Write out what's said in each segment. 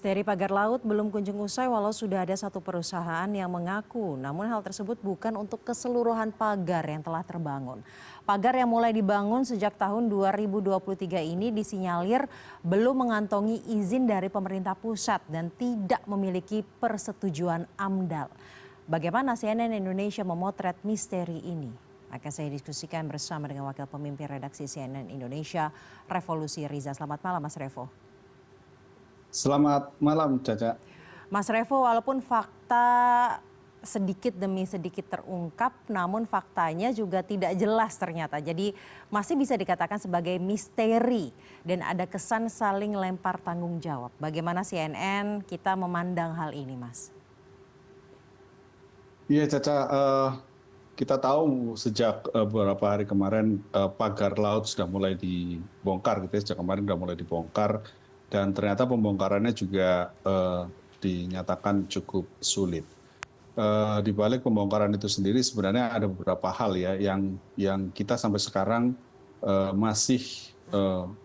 Dari pagar laut belum kunjung usai walau sudah ada satu perusahaan yang mengaku. Namun hal tersebut bukan untuk keseluruhan pagar yang telah terbangun. Pagar yang mulai dibangun sejak tahun 2023 ini disinyalir belum mengantongi izin dari pemerintah pusat dan tidak memiliki persetujuan AMDAL. Bagaimana CNN Indonesia memotret misteri ini? Akan saya diskusikan bersama dengan Wakil Pemimpin Redaksi CNN Indonesia, Revolusi Riza. Selamat malam Mas Revo. Selamat malam, Caca. Mas Revo, walaupun fakta sedikit demi sedikit terungkap, namun faktanya juga tidak jelas ternyata. Jadi masih bisa dikatakan sebagai misteri dan ada kesan saling lempar tanggung jawab. Bagaimana CNN kita memandang hal ini, Mas? Iya, Caca. Kita tahu sejak beberapa hari kemarin pagar laut sudah mulai dibongkar, gitu ya. Sejak kemarin sudah mulai dibongkar. Dan ternyata pembongkarannya juga dinyatakan cukup sulit. Di balik pembongkaran itu sendiri sebenarnya ada beberapa hal ya yang kita sampai sekarang masih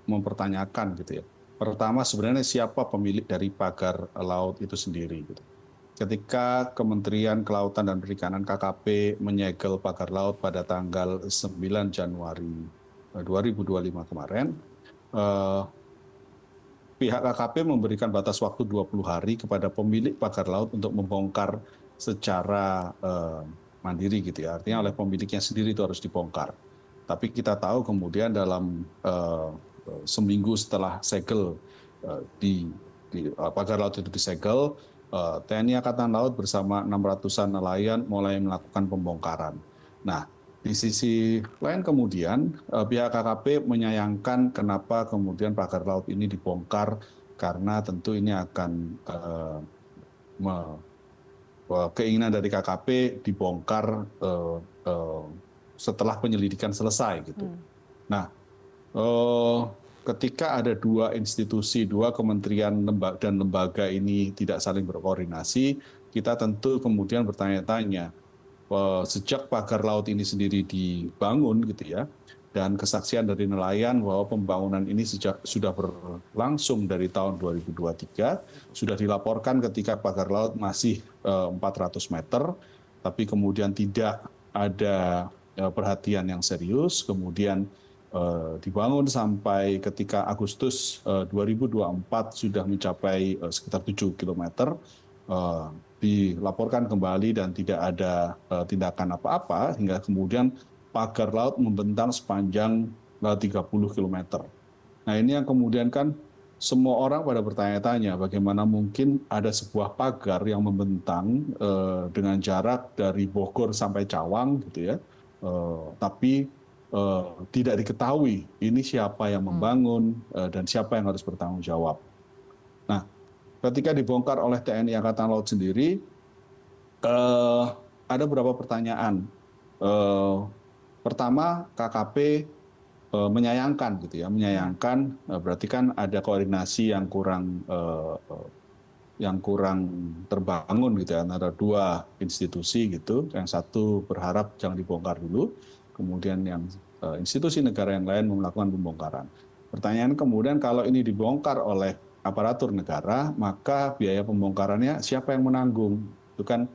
mempertanyakan gitu ya. Pertama sebenarnya siapa pemilik dari pagar laut itu sendiri gitu. Ketika Kementerian Kelautan dan Perikanan KKP menyegel pagar laut pada tanggal 9 Januari 2025 kemarin, pihak KKP memberikan batas waktu 20 hari kepada pemilik pagar laut untuk membongkar secara mandiri gitu ya. Artinya oleh pemiliknya sendiri itu harus dibongkar. Tapi kita tahu kemudian dalam seminggu setelah segel di pagar laut itu disegel, TNI Angkatan Laut bersama 600-an nelayan mulai melakukan pembongkaran. Nah, di sisi lain kemudian pihak KKP menyayangkan kenapa kemudian pagar laut ini dibongkar karena tentu ini akan keinginan dari KKP dibongkar setelah penyelidikan selesai gitu. Nah, ketika ada dua institusi, dua kementerian dan lembaga ini tidak saling berkoordinasi, kita tentu kemudian bertanya-tanya. Sejak pagar laut ini sendiri dibangun gitu ya, dan kesaksian dari nelayan bahwa pembangunan ini sudah berlangsung dari tahun 2023, sudah dilaporkan ketika pagar laut masih 400 meter, tapi kemudian tidak ada perhatian yang serius, kemudian dibangun sampai ketika Agustus 2024 sudah mencapai sekitar 7 kilometer, dilaporkan kembali dan tidak ada tindakan apa-apa hingga kemudian pagar laut membentang sepanjang 30 km. Nah ini yang kemudian kan semua orang pada bertanya-tanya bagaimana mungkin ada sebuah pagar yang membentang dengan jarak dari Bogor sampai Cawang gitu ya, tapi tidak diketahui ini siapa yang membangun dan siapa yang harus bertanggung jawab. Nah, ketika dibongkar oleh TNI Angkatan Laut sendiri, ada beberapa pertanyaan. Pertama, KKP menyayangkan gitu ya, menyayangkan berarti kan ada koordinasi yang kurang terbangun gitu ya antara dua institusi gitu. Yang satu berharap jangan dibongkar dulu, kemudian yang institusi negara yang lain melakukan pembongkaran. Pertanyaan kemudian kalau ini dibongkar oleh aparatur negara, maka biaya pembongkarannya siapa yang menanggung? Itu kan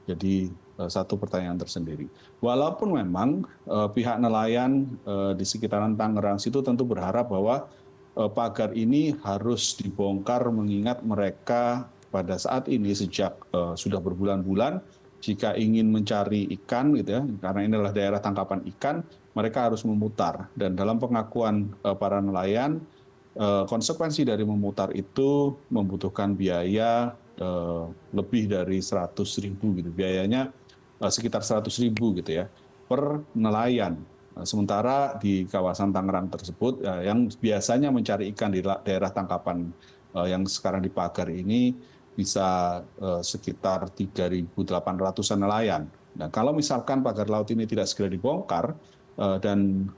jadi satu pertanyaan tersendiri. Walaupun memang pihak nelayan di sekitaran Tangerang situ tentu berharap bahwa pagar ini harus dibongkar mengingat mereka pada saat ini sejak sudah berbulan-bulan jika ingin mencari ikan gitu ya, karena ini adalah daerah tangkapan ikan, mereka harus memutar. Dan dalam pengakuan para nelayan, konsekuensi dari memutar itu membutuhkan biaya lebih dari 100.000 gitu. Biayanya sekitar 100.000 gitu ya per nelayan. Sementara di kawasan Tangerang tersebut yang biasanya mencari ikan di daerah tangkapan yang sekarang dipagar ini bisa sekitar 3.800-an nelayan. Nah, kalau misalkan pagar laut ini tidak segera dibongkar dan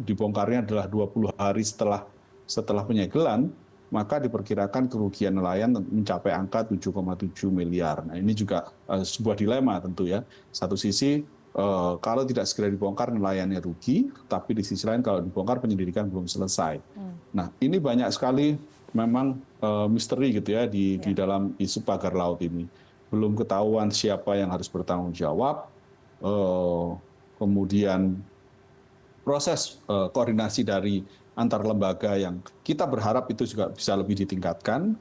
dibongkarnya adalah 20 hari setelah penyegelan, maka diperkirakan kerugian nelayan mencapai angka 7,7 miliar. Nah, ini juga sebuah dilema tentu ya. Satu sisi kalau tidak segera dibongkar nelayannya rugi, tapi di sisi lain kalau dibongkar penyelidikan belum selesai. Nah, ini banyak sekali memang misteri gitu ya di Ya. dalam isu pagar laut ini. Belum ketahuan siapa yang harus bertanggung jawab, eh, kemudian proses koordinasi dari antar lembaga yang kita berharap itu juga bisa lebih ditingkatkan,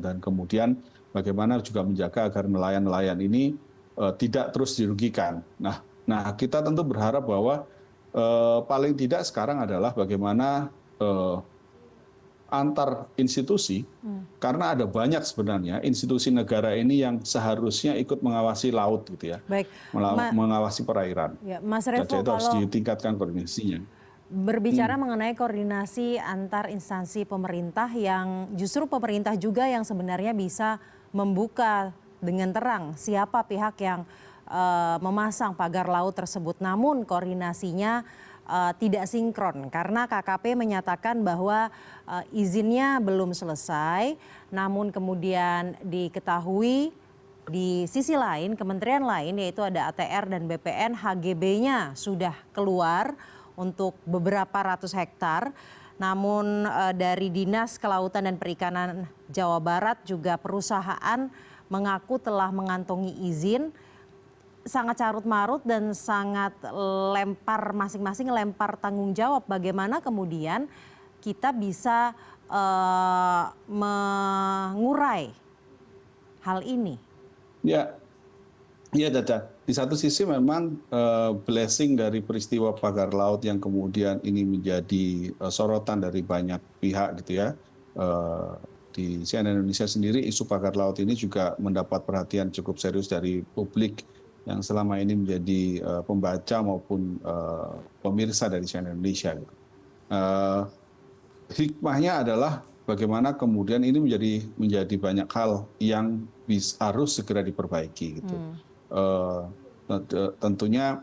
dan kemudian bagaimana juga menjaga agar nelayan-nelayan ini tidak terus dirugikan. Nah, kita tentu berharap bahwa paling tidak sekarang adalah bagaimana antar institusi, karena ada banyak sebenarnya institusi negara ini yang seharusnya ikut mengawasi laut gitu ya, Baik, mengawasi perairan. ya, Mas Saja Revo, itu harus kalau ditingkatkan koordinasinya. berbicara mengenai koordinasi antar instansi pemerintah yang justru pemerintah juga yang sebenarnya bisa membuka dengan terang siapa pihak yang memasang pagar laut tersebut. Namun koordinasinya tidak sinkron karena KKP menyatakan bahwa izinnya belum selesai, namun kemudian diketahui di sisi lain, kementerian lain yaitu ada ATR dan BPN, HGB-nya sudah keluar untuk beberapa ratus hektar. Namun dari Dinas Kelautan dan Perikanan Jawa Barat juga perusahaan mengaku telah mengantongi izin, sangat carut marut dan sangat lempar, masing-masing lempar tanggung jawab. Bagaimana kemudian kita bisa mengurai hal ini? Ya, iya Caca. Di satu sisi memang blessing dari peristiwa pagar laut yang kemudian ini menjadi sorotan dari banyak pihak gitu ya. Eh, di CNN Indonesia sendiri isu pagar laut ini juga mendapat perhatian cukup serius dari publik yang selama ini menjadi pembaca maupun pemirsa dari CNN Indonesia gitu. Eh, Hikmahnya adalah bagaimana kemudian ini menjadi banyak hal yang harus segera diperbaiki gitu. Eh, tentunya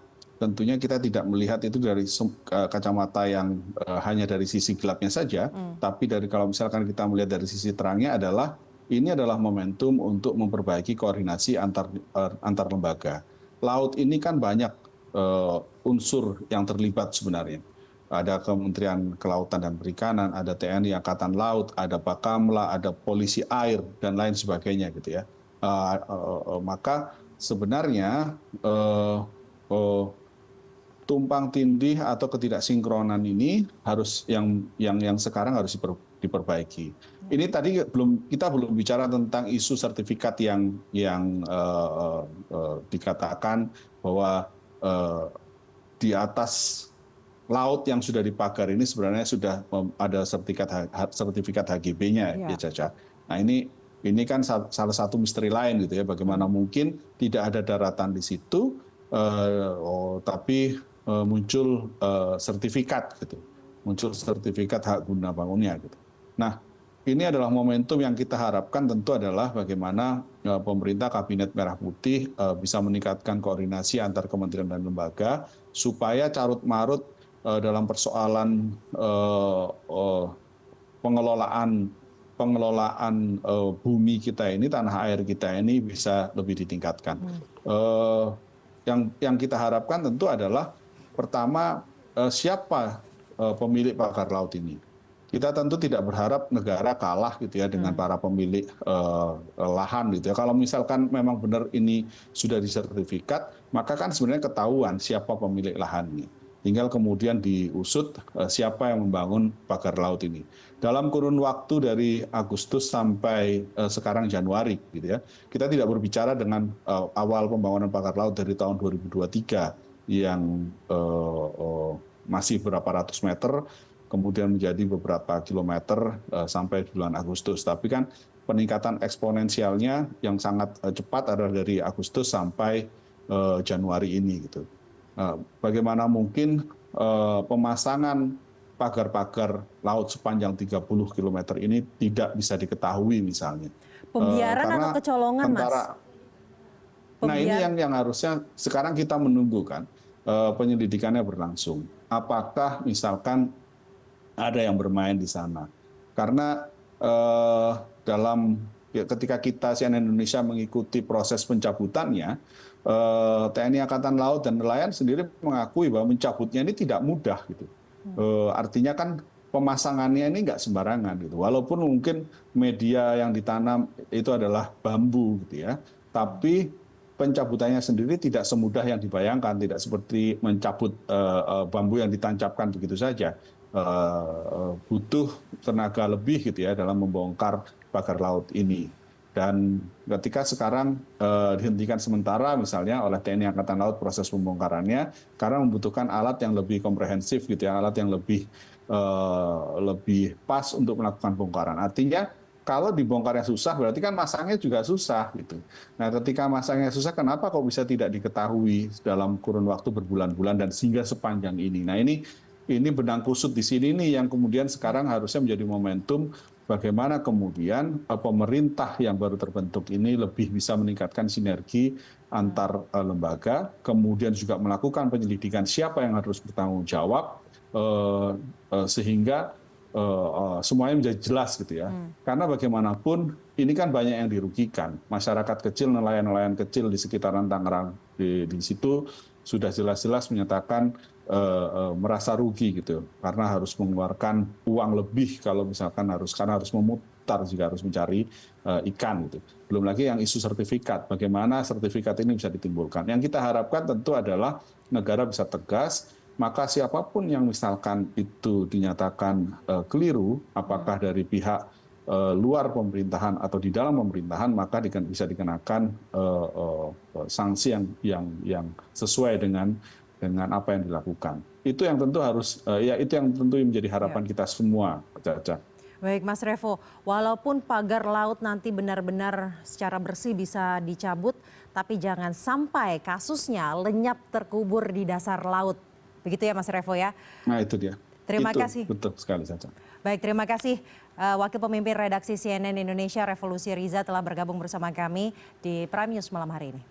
kita tidak melihat itu dari kacamata yang hanya dari sisi gelapnya saja, tapi dari kalau misalkan kita melihat dari sisi terangnya adalah ini adalah momentum untuk memperbaiki koordinasi antar lembaga. Laut ini kan banyak unsur yang terlibat sebenarnya. Ada Kementerian Kelautan dan Perikanan, ada TNI Angkatan Laut, ada Bakamla, ada Polisi Air dan lain sebagainya gitu ya. Maka sebenarnya tumpang tindih atau ketidaksinkronan ini harus yang sekarang harus diperbaiki. Ini tadi kita belum bicara tentang isu sertifikat yang dikatakan bahwa di atas laut yang sudah dipagar ini sebenarnya sudah ada sertifikat HGB-nya ya Caca. Nah ini kan salah satu misteri lain gitu ya, bagaimana mungkin tidak ada daratan di situ, tapi muncul sertifikat gitu, muncul sertifikat hak guna bangunnya gitu. Nah ini adalah momentum yang kita harapkan tentu adalah bagaimana pemerintah Kabinet Merah Putih bisa meningkatkan koordinasi antar kementerian dan lembaga supaya carut marut dalam persoalan pengelolaan bumi kita ini, tanah air kita ini bisa lebih ditingkatkan. Yang kita harapkan tentu adalah pertama siapa pemilik pagar laut ini. Kita tentu tidak berharap negara kalah gitu ya dengan para pemilik lahan gitu ya. Kalau misalkan memang benar ini sudah disertifikat, maka kan sebenarnya ketahuan siapa pemilik lahannya. Tinggal kemudian diusut siapa yang membangun pagar laut ini. Dalam kurun waktu dari Agustus sampai sekarang Januari gitu ya. Kita tidak berbicara dengan awal pembangunan pagar laut dari tahun 2023 yang masih berapa ratus meter, kemudian menjadi beberapa kilometer sampai bulan Agustus. Tapi kan peningkatan eksponensialnya yang sangat cepat adalah dari Agustus sampai Januari ini gitu. Bagaimana mungkin pemasangan pagar-pagar laut sepanjang 30 km ini tidak bisa diketahui misalnya. Pembiaran atau kecolongan, Mas? Nah ini yang harusnya sekarang kita menunggu kan penyelidikannya berlangsung. Apakah misalkan ada yang bermain di sana? Karena ketika kita CNN Indonesia mengikuti proses pencabutannya, TNI Angkatan Laut dan nelayan sendiri mengakui bahwa mencabutnya ini tidak mudah gitu. Artinya kan pemasangannya ini nggak sembarangan gitu. Walaupun mungkin media yang ditanam itu adalah bambu gitu ya, tapi pencabutannya sendiri tidak semudah yang dibayangkan, tidak seperti mencabut bambu yang ditancapkan begitu saja. Butuh tenaga lebih gitu ya dalam membongkar pagar laut ini. Dan ketika sekarang dihentikan sementara misalnya oleh TNI Angkatan Laut proses pembongkarannya, karena membutuhkan alat yang lebih komprehensif gitu ya, alat yang lebih pas untuk melakukan bongkaran. Artinya kalau dibongkarnya susah berarti kan masangnya juga susah gitu. Nah ketika masangnya susah, kenapa kok bisa tidak diketahui dalam kurun waktu berbulan-bulan dan sehingga sepanjang ini. Nah ini benang kusut di sini nih yang kemudian sekarang harusnya menjadi momentum bagaimana kemudian pemerintah yang baru terbentuk ini lebih bisa meningkatkan sinergi antar lembaga, kemudian juga melakukan penyelidikan siapa yang harus bertanggung jawab, sehingga semuanya menjadi jelas gitu ya. Karena bagaimanapun ini kan banyak yang dirugikan. Masyarakat kecil, nelayan-nelayan kecil di sekitaran Tangerang di situ sudah jelas-jelas menyatakan merasa rugi gitu, karena harus mengeluarkan uang lebih kalau misalkan karena harus memutar jika harus mencari ikan gitu. Belum lagi yang isu sertifikat, bagaimana sertifikat ini bisa ditimbulkan. Yang kita harapkan tentu adalah negara bisa tegas, maka siapapun yang misalkan itu dinyatakan keliru, apakah dari pihak luar pemerintahan atau di dalam pemerintahan, maka bisa dikenakan sanksi yang sesuai dengan apa yang dilakukan. Itu yang tentu itu yang tentu menjadi harapan kita semua, Caca. Baik Mas Revo, walaupun pagar laut nanti benar-benar secara bersih bisa dicabut, tapi jangan sampai kasusnya lenyap terkubur di dasar laut. Begitu ya Mas Revo ya? Nah itu dia. Terima kasih. Betul sekali, Caca. Baik, terima kasih Wakil Pemimpin Redaksi CNN Indonesia Revolusi Riza telah bergabung bersama kami di Prime News malam hari ini.